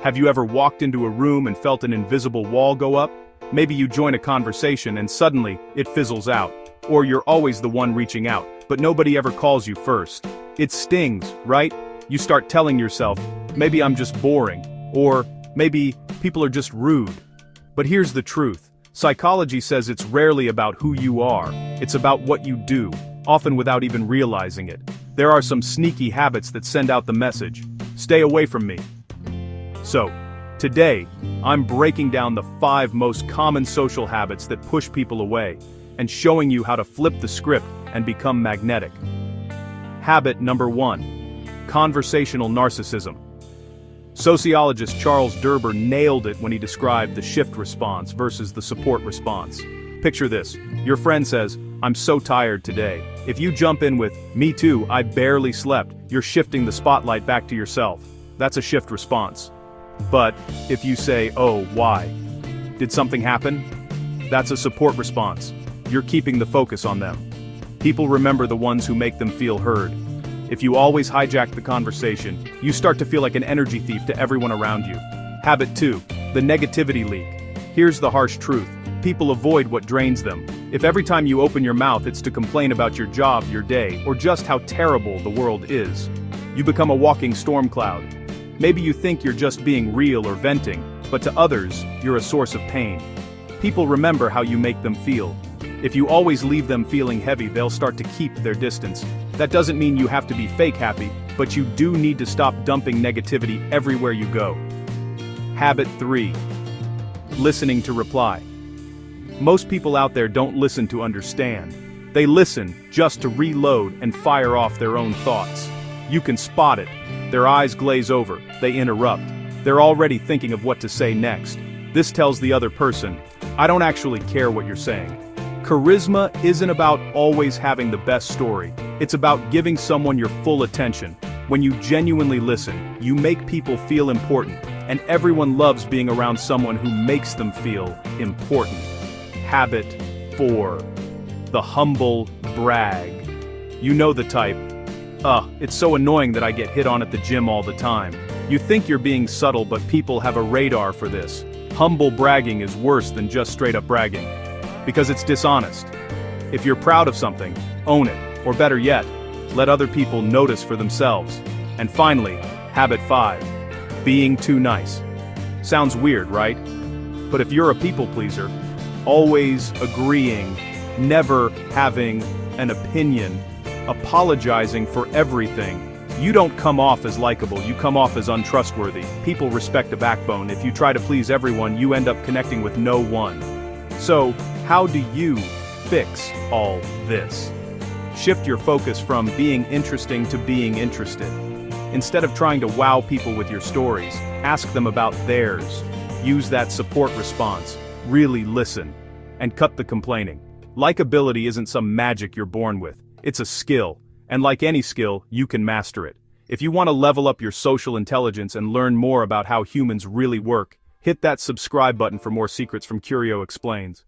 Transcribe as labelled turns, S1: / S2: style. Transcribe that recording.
S1: Have you ever walked into a room and felt an invisible wall go up? Maybe you join a conversation and suddenly, it fizzles out. Or you're always the one reaching out, but nobody ever calls you first. It stings, right? You start telling yourself, maybe I'm just boring, or maybe people are just rude. But here's the truth. Psychology says it's rarely about who you are, it's about what you do, often without even realizing it. There are some sneaky habits that send out the message, stay away from me. So, today, I'm breaking down the 5 most common social habits that push people away, and showing you how to flip the script and become magnetic. Habit number 1. Conversational narcissism. Sociologist Charles Derber nailed it when he described the shift response versus the support response. Picture this, your friend says, "I'm so tired today." If you jump in with, "Me too, I barely slept," you're shifting the spotlight back to yourself. That's a shift response. But if you say, "Oh, why? Did something happen?" That's a support response. You're keeping the focus on them. People remember the ones who make them feel heard. If you always hijack the conversation, you start to feel like an energy thief to everyone around you. Habit 2. The negativity leak. Here's the harsh truth. People avoid what drains them. If every time you open your mouth it's to complain about your job, your day, or just how terrible the world is, you become a walking storm cloud. Maybe you think you're just being real or venting, but to others, you're a source of pain. People remember how you make them feel. If you always leave them feeling heavy, they'll start to keep their distance. That doesn't mean you have to be fake happy, but you do need to stop dumping negativity everywhere you go. Habit 3. Listening to reply. Most people out there don't listen to understand. They listen just to reload and fire off their own thoughts. You can spot it. Their eyes glaze over, they interrupt. They're already thinking of what to say next. This tells the other person, I don't actually care what you're saying. Charisma isn't about always having the best story. It's about giving someone your full attention. When you genuinely listen, you make people feel important, and everyone loves being around someone who makes them feel important. Habit 4. The humble brag. You know the type. It's so annoying that I get hit on at the gym all the time. You think you're being subtle, but people have a radar for this. Humble bragging is worse than just straight up bragging. Because it's dishonest. If you're proud of something, own it, or better yet, let other people notice for themselves. And finally, habit 5. Being too nice. Sounds weird, right? But if you're a people pleaser, always agreeing, never having an opinion, apologizing for everything, you don't come off as likable, you come off as untrustworthy. People respect a backbone. If you try to please everyone, you end up connecting with no one. So, how do you fix all this? Shift your focus from being interesting to being interested. Instead of trying to wow people with your stories, ask them about theirs. Use that support response. Really listen. And cut the complaining. Likability isn't some magic you're born with. It's a skill. And like any skill, you can master it. If you want to level up your social intelligence and learn more about how humans really work, hit that subscribe button for more secrets from CurioExplains.